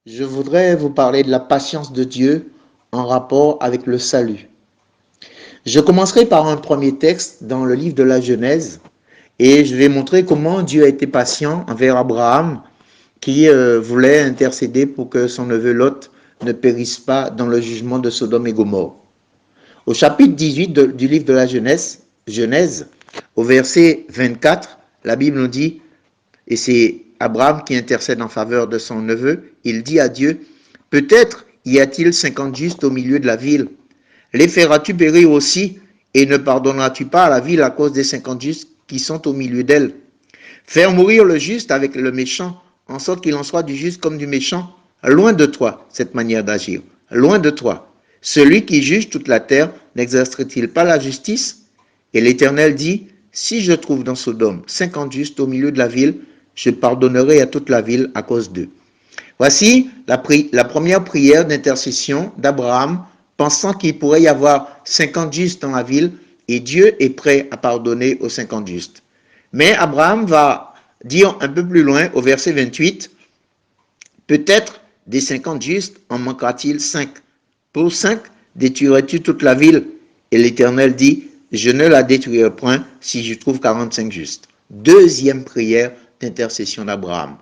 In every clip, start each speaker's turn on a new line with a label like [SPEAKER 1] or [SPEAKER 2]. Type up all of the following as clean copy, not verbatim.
[SPEAKER 1] Je voudrais vous parler de la patience de Dieu en rapport avec le salut. Je commencerai par un premier texte dans le livre de la Genèse et je vais montrer comment Dieu a été patient envers Abraham qui voulait intercéder pour que son neveu Lot ne périsse pas dans le jugement de Sodome et Gomorrhe. Au chapitre 18 du livre de la Genèse, au verset 24, la Bible nous dit, et c'est Abraham qui intercède en faveur de son neveu, il dit à Dieu, peut-être y a-t-il 50 justes au milieu de la ville. Les feras-tu périr aussi, et ne pardonneras-tu pas à la ville à cause des 50 justes qui sont au milieu d'elle? Faire mourir le juste avec le méchant, en sorte qu'il en soit du juste comme du méchant. Loin de toi, cette manière d'agir. Loin de toi. Celui qui juge toute la terre n'exercerait-il pas la justice? Et l'Éternel dit, si je trouve dans Sodome 50 justes au milieu de la ville, je pardonnerai à toute la ville à cause d'eux. Voici la première prière d'intercession d'Abraham, pensant qu'il pourrait y avoir 50 justes dans la ville, et Dieu est prêt à pardonner aux 50 justes. Mais Abraham va dire un peu plus loin, au verset 28, peut-être des 50 justes en manquera-t-il 5. Pour 5, détruirais-tu toute la ville? Et l'Éternel dit, je ne la détruirai point si je trouve 45 justes. Deuxième prière d'intercession d'Abraham.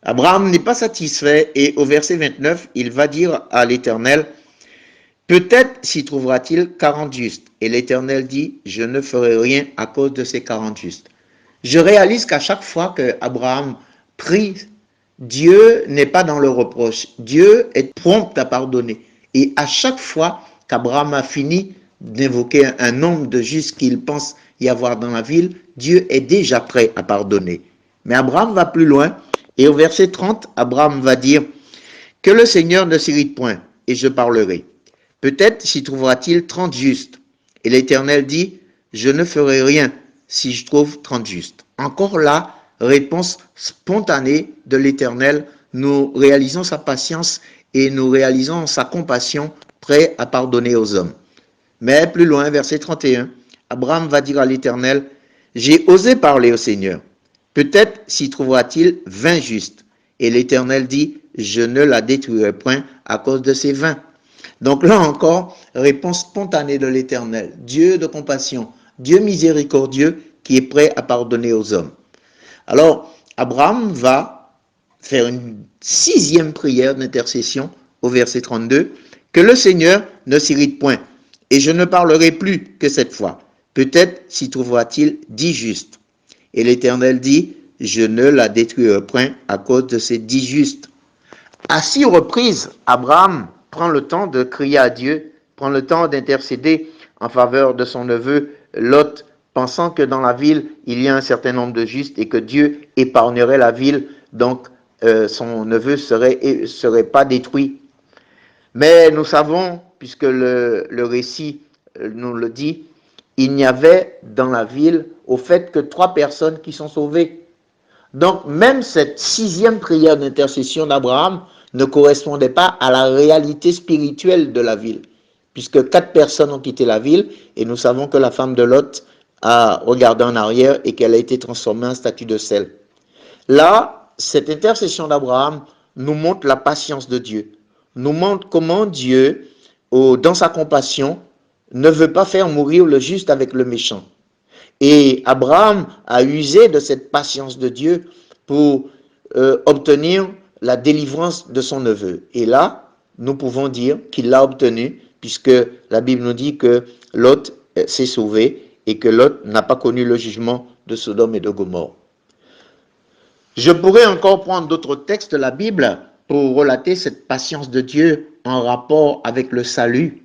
[SPEAKER 1] Abraham n'est pas satisfait et au verset 29, il va dire à l'Éternel, peut-être s'y trouvera-t-il 40 justes. Et l'Éternel dit, je ne ferai rien à cause de ces 40 justes. Je réalise qu'à chaque fois que Abraham prie, Dieu n'est pas dans le reproche. Dieu est prompt à pardonner. Et à chaque fois qu'Abraham a fini d'invoquer un nombre de justes qu'il pense y avoir dans la ville, Dieu est déjà prêt à pardonner. Mais Abraham va plus loin et au verset 30, Abraham va dire que le Seigneur ne s'irrite point et je parlerai. Peut-être s'y trouvera-t-il 30 justes. Et l'Éternel dit, je ne ferai rien si je trouve 30 justes. Encore là, réponse spontanée de l'Éternel, nous réalisons sa patience et nous réalisons sa compassion, prêt à pardonner aux hommes. Mais plus loin, verset 31, Abraham va dire à l'Éternel, j'ai osé parler au Seigneur. Peut-être s'y trouvera-t-il 20 justes. Et l'Éternel dit, je ne la détruirai point à cause de ces 20. Donc là encore, réponse spontanée de l'Éternel, Dieu de compassion, Dieu miséricordieux qui est prêt à pardonner aux hommes. Alors, Abraham va faire une sixième prière d'intercession au verset 32, que le Seigneur ne s'irrite point, et je ne parlerai plus que cette fois. Peut-être s'y trouvera-t-il 10 justes. Et l'Éternel dit, je ne la détruirai point à cause de ces 10 justes. À 6 reprises, Abraham prend le temps de crier à Dieu, prend le temps d'intercéder en faveur de son neveu Lot, pensant que dans la ville, il y a un certain nombre de justes et que Dieu épargnerait la ville, donc son neveu serait pas détruit. Mais nous savons, puisque le récit nous le dit, il n'y avait dans la ville, au fait, que 3 personnes qui sont sauvées. Donc, même cette sixième prière d'intercession d'Abraham ne correspondait pas à la réalité spirituelle de la ville, puisque 4 personnes ont quitté la ville, et nous savons que la femme de Lot a regardé en arrière et qu'elle a été transformée en statue de sel. Là, cette intercession d'Abraham nous montre la patience de Dieu, nous montre comment Dieu, dans sa compassion, ne veut pas faire mourir le juste avec le méchant. Et Abraham a usé de cette patience de Dieu pour obtenir la délivrance de son neveu. Et là, nous pouvons dire qu'il l'a obtenu, puisque la Bible nous dit que Lot s'est sauvé et que Lot n'a pas connu le jugement de Sodome et de Gomorrhe. Je pourrais encore prendre d'autres textes de la Bible pour relater cette patience de Dieu en rapport avec le salut.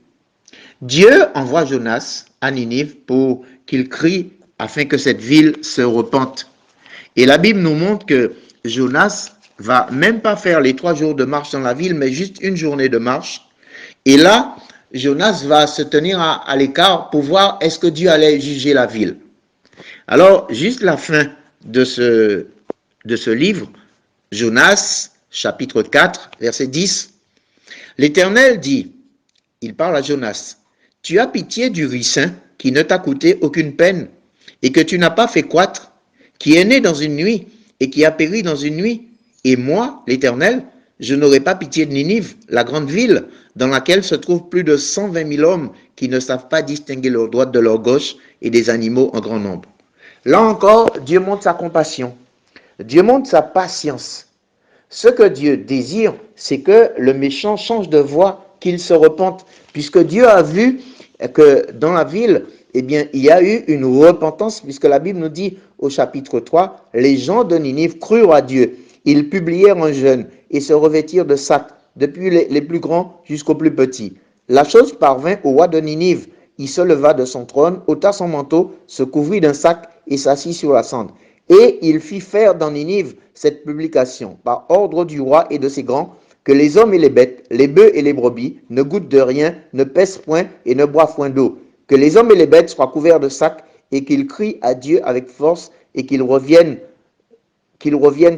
[SPEAKER 1] Dieu envoie Jonas à Ninive pour qu'il crie afin que cette ville se repente. Et la Bible nous montre que Jonas va même pas faire les 3 jours de marche dans la ville, mais juste une journée de marche. Et là, Jonas va se tenir à l'écart pour voir est-ce que Dieu allait juger la ville. Alors, juste la fin de ce livre, Jonas, chapitre 4, verset 10, l'Éternel dit, il parle à Jonas, tu as pitié du ricin qui ne t'a coûté aucune peine et que tu n'as pas fait croître, qui est né dans une nuit et qui a péri dans une nuit. Et moi, l'Éternel, je n'aurai pas pitié de Ninive, la grande ville, dans laquelle se trouvent plus de 120 000 hommes qui ne savent pas distinguer leur droite de leur gauche et des animaux en grand nombre. Là encore, Dieu montre sa compassion. Dieu montre sa patience. Ce que Dieu désire, c'est que le méchant change de voie, qu'il se repente, puisque Dieu a vu que dans la ville, eh bien, il y a eu une repentance, puisque la Bible nous dit au chapitre 3, les gens de Ninive crurent à Dieu. Ils publièrent un jeûne et se revêtirent de sacs, depuis les plus grands jusqu'aux plus petits. La chose parvint au roi de Ninive. Il se leva de son trône, ôta son manteau, se couvrit d'un sac et s'assit sur la cendre. Et il fit faire dans Ninive cette publication, par ordre du roi et de ses grands, que les hommes et les bêtes, les bœufs et les brebis, ne goûtent de rien, ne pèsent point et ne boivent point d'eau. Que les hommes et les bêtes soient couverts de sacs et qu'ils crient à Dieu avec force et qu'ils reviennent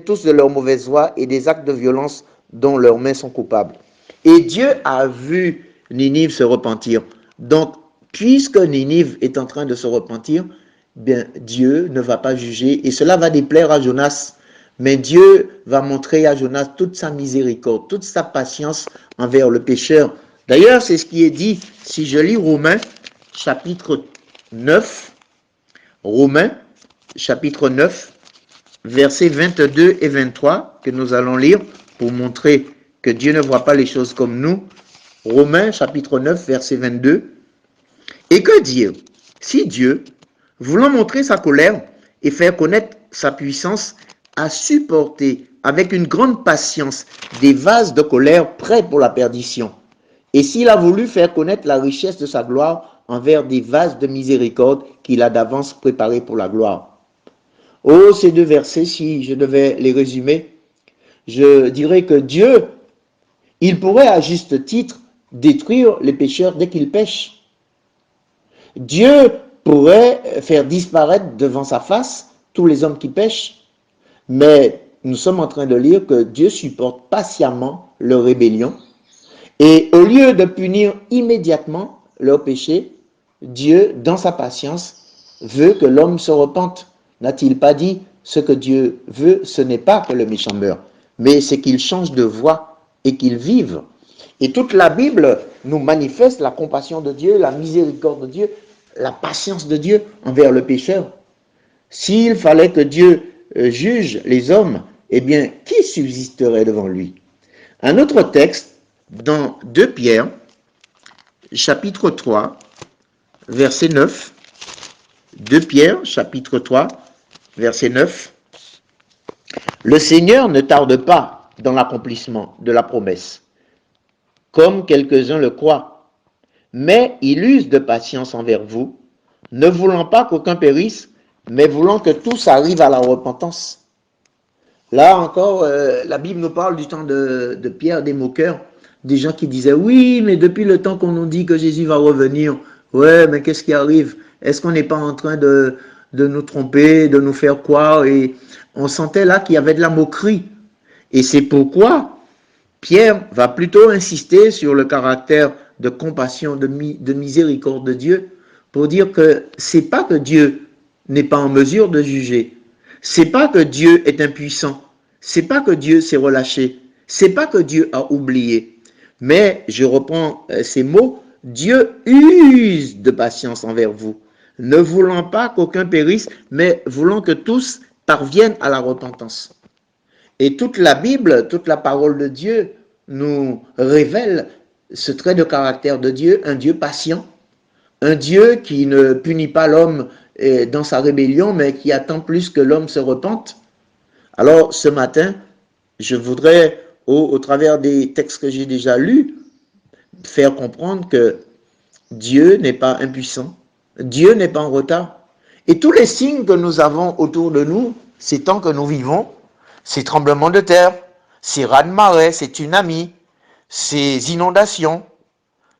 [SPEAKER 1] tous de leur mauvaise voie et des actes de violence dont leurs mains sont coupables. Et Dieu a vu Ninive se repentir. Donc, puisque Ninive est en train de se repentir, bien, Dieu ne va pas juger et cela va déplaire à Jonas. Mais Dieu va montrer à Jonas toute sa miséricorde, toute sa patience envers le pécheur. D'ailleurs, c'est ce qui est dit, si je lis Romains, chapitre 9, Romains, chapitre 9, versets 22 et 23, que nous allons lire pour montrer que Dieu ne voit pas les choses comme nous. Romains, chapitre 9, verset 22. Et que dire? Si Dieu, voulant montrer sa colère et faire connaître sa puissance, a supporté avec une grande patience des vases de colère prêts pour la perdition, et s'il a voulu faire connaître la richesse de sa gloire envers des vases de miséricorde qu'il a d'avance préparés pour la gloire. Oh, ces deux versets, si je devais les résumer, je dirais que Dieu, il pourrait à juste titre détruire les pécheurs dès qu'ils pêchent. Dieu pourrait faire disparaître devant sa face tous les hommes qui pêchent. Mais nous sommes en train de lire que Dieu supporte patiemment leur rébellion. Et au lieu de punir immédiatement leur péché, Dieu, dans sa patience, veut que l'homme se repente. N'a-t-il pas dit, ce que Dieu veut, ce n'est pas que le méchant meure, mais c'est qu'il change de voie et qu'il vive. Et toute la Bible nous manifeste la compassion de Dieu, la miséricorde de Dieu, la patience de Dieu envers le pécheur. S'il fallait que Dieu juge les hommes, eh bien, qui subsisterait devant lui? Un autre texte, dans 2 Pierre, chapitre 3, verset 9. 2 Pierre, chapitre 3, verset 9. Le Seigneur ne tarde pas dans l'accomplissement de la promesse, comme quelques-uns le croient, mais il use de patience envers vous, ne voulant pas qu'aucun périsse, mais voulant que tous arrivent à la repentance. Là encore, la Bible nous parle du temps de Pierre des moqueurs, des gens qui disaient, oui, mais depuis le temps qu'on nous dit que Jésus va revenir, ouais, mais qu'est-ce qui arrive? Est-ce qu'on n'est pas en train de nous tromper, de nous faire croire? Et on sentait là qu'il y avait de la moquerie. Et c'est pourquoi Pierre va plutôt insister sur le caractère de compassion, de miséricorde de Dieu, pour dire que c'est pas que Dieu n'est pas en mesure de juger, c'est pas que Dieu est impuissant, c'est pas que Dieu s'est relâché, c'est pas que Dieu a oublié, mais je reprends ces mots, Dieu use de patience envers vous, ne voulant pas qu'aucun périsse, mais voulant que tous parviennent à la repentance. Et toute la Bible, toute la parole de Dieu nous révèle ce trait de caractère de Dieu, un Dieu patient, un Dieu qui ne punit pas l'homme dans sa rébellion, mais qui attend plus que l'homme se repente. Alors, ce matin, je voudrais, au travers des textes que j'ai déjà lus, faire comprendre que Dieu n'est pas impuissant, Dieu n'est pas en retard. Et tous les signes que nous avons autour de nous, ces temps que nous vivons, ces tremblements de terre, ces raz-de-marée, ces tsunamis, ces inondations,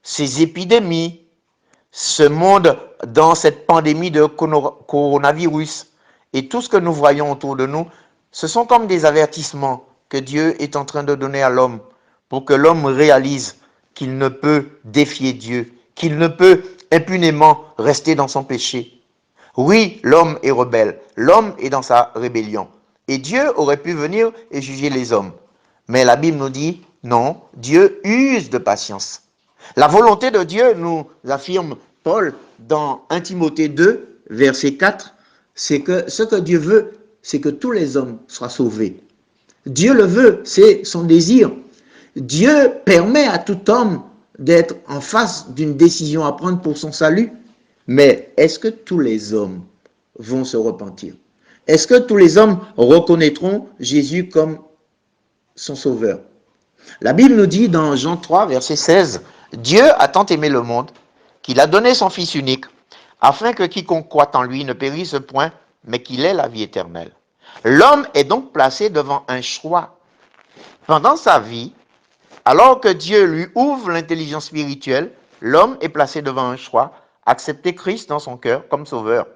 [SPEAKER 1] ces épidémies, ce monde dans cette pandémie de coronavirus et tout ce que nous voyons autour de nous, ce sont comme des avertissements que Dieu est en train de donner à l'homme pour que l'homme réalise qu'il ne peut défier Dieu, qu'il ne peut impunément rester dans son péché. Oui, l'homme est rebelle, l'homme est dans sa rébellion. Et Dieu aurait pu venir et juger les hommes. Mais la Bible nous dit, non, Dieu use de patience. La volonté de Dieu, nous affirme Paul dans 1 Timothée 2, verset 4, c'est que ce que Dieu veut, c'est que tous les hommes soient sauvés. Dieu le veut, c'est son désir. Dieu permet à tout homme d'être en face d'une décision à prendre pour son salut. Mais est-ce que tous les hommes vont se repentir? Est-ce que tous les hommes reconnaîtront Jésus comme son sauveur? La Bible nous dit dans Jean 3, verset 16, Dieu a tant aimé le monde qu'il a donné son Fils unique, afin que quiconque croit en lui ne périsse point, mais qu'il ait la vie éternelle. L'homme est donc placé devant un choix. Pendant sa vie, alors que Dieu lui ouvre l'intelligence spirituelle, l'homme est placé devant un choix, accepter Christ dans son cœur comme sauveur.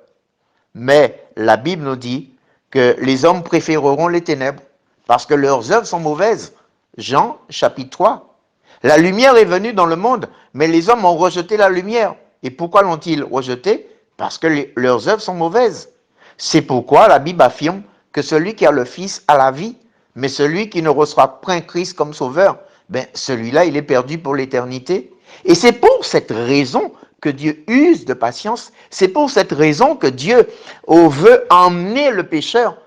[SPEAKER 1] Mais la Bible nous dit que les hommes préféreront les ténèbres parce que leurs œuvres sont mauvaises. Jean chapitre 3. La lumière est venue dans le monde, mais les hommes ont rejeté la lumière. Et pourquoi l'ont-ils rejetée? Parce que leurs œuvres sont mauvaises. C'est pourquoi la Bible affirme que celui qui a le Fils a la vie, mais celui qui ne reçoit point Christ comme sauveur, celui-là, il est perdu pour l'éternité. Et c'est pour cette raison que Dieu use de patience. C'est pour cette raison que Dieu veut emmener le pécheur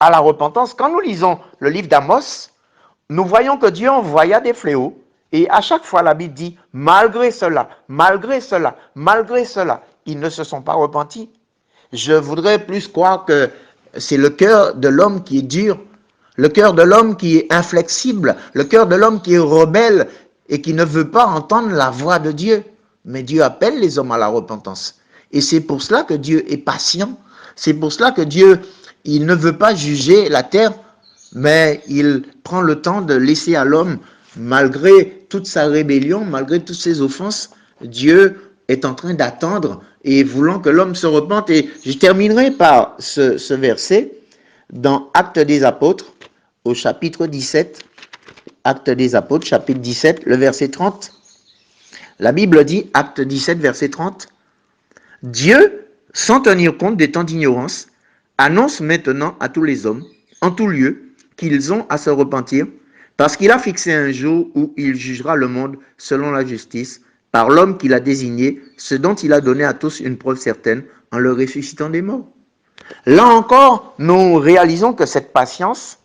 [SPEAKER 1] à la repentance. Quand nous lisons le livre d'Amos, nous voyons que Dieu envoya des fléaux. Et à chaque fois, la Bible dit, malgré cela, malgré cela, malgré cela, ils ne se sont pas repentis. Je voudrais plus croire que c'est le cœur de l'homme qui est dur, le cœur de l'homme qui est inflexible, le cœur de l'homme qui est rebelle et qui ne veut pas entendre la voix de Dieu. Mais Dieu appelle les hommes à la repentance. Et c'est pour cela que Dieu est patient. C'est pour cela que Dieu, il ne veut pas juger la terre, mais il prend le temps de laisser à l'homme, malgré toute sa rébellion, malgré toutes ses offenses, Dieu est en train d'attendre et voulant que l'homme se repente. Et je terminerai par ce verset dans Actes des Apôtres, au chapitre 17, Actes des Apôtres, chapitre 17, le verset 30. La Bible dit, Acte 17, verset 30, « Dieu, sans tenir compte des temps d'ignorance, annonce maintenant à tous les hommes, en tout lieu, qu'ils ont à se repentir, parce qu'il a fixé un jour où il jugera le monde selon la justice, par l'homme qu'il a désigné, ce dont il a donné à tous une preuve certaine, en le ressuscitant des morts. » Là encore, nous réalisons que cette patience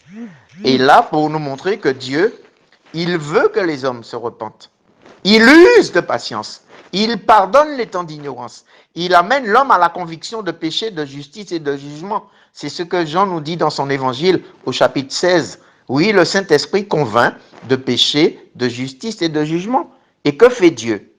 [SPEAKER 1] est là pour nous montrer que Dieu, il veut que les hommes se repentent. Il use de patience. Il pardonne les temps d'ignorance. Il amène l'homme à la conviction de péché, de justice et de jugement. C'est ce que Jean nous dit dans son évangile au chapitre 16. Oui, le Saint-Esprit convainc de péché, de justice et de jugement. Et que fait Dieu?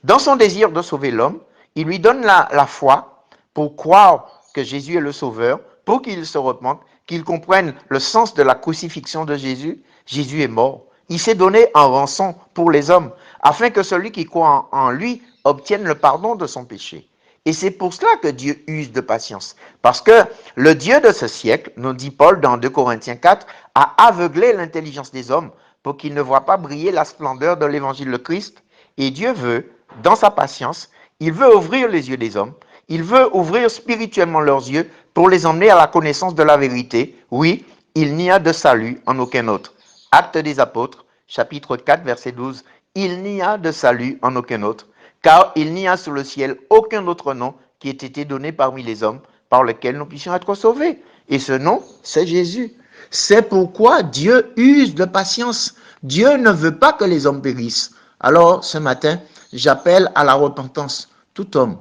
[SPEAKER 1] Dans son désir de sauver l'homme, il lui donne la foi pour croire que Jésus est le Sauveur, pour qu'il se repente, qu'il comprenne le sens de la crucifixion de Jésus. Jésus est mort. Il s'est donné en rançon pour les hommes, afin que celui qui croit en lui obtienne le pardon de son péché. Et c'est pour cela que Dieu use de patience. Parce que le Dieu de ce siècle, nous dit Paul dans 2 Corinthiens 4, a aveuglé l'intelligence des hommes pour qu'ils ne voient pas briller la splendeur de l'évangile de Christ. Et Dieu veut, dans sa patience, il veut ouvrir les yeux des hommes. Il veut ouvrir spirituellement leurs yeux pour les emmener à la connaissance de la vérité. Oui, il n'y a de salut en aucun autre. Actes des Apôtres, chapitre 4, verset 12. Il n'y a de salut en aucun autre, car il n'y a sous le ciel aucun autre nom qui ait été donné parmi les hommes par lequel nous puissions être sauvés. Et ce nom, c'est Jésus. C'est pourquoi Dieu use de patience. Dieu ne veut pas que les hommes périssent. Alors, ce matin, j'appelle à la repentance tout homme,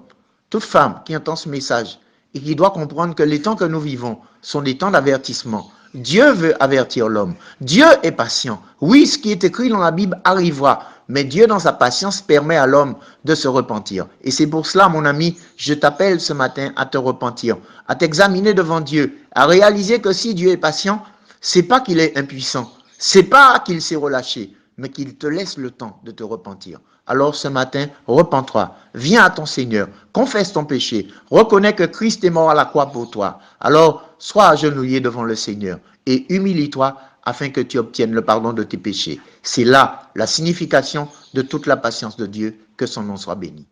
[SPEAKER 1] toute femme qui entend ce message et qui doit comprendre que les temps que nous vivons sont des temps d'avertissement. Dieu veut avertir l'homme. Dieu est patient. Oui, ce qui est écrit dans la Bible arrivera, mais Dieu, dans sa patience, permet à l'homme de se repentir. Et c'est pour cela, mon ami, je t'appelle ce matin à te repentir, à t'examiner devant Dieu, à réaliser que si Dieu est patient, c'est pas qu'il est impuissant, c'est pas qu'il s'est relâché, mais qu'il te laisse le temps de te repentir. Alors ce matin, repens-toi, viens à ton Seigneur, confesse ton péché, reconnais que Christ est mort à la croix pour toi. Alors, sois agenouillé devant le Seigneur et humilie-toi afin que tu obtiennes le pardon de tes péchés. C'est là la signification de toute la patience de Dieu, que son nom soit béni.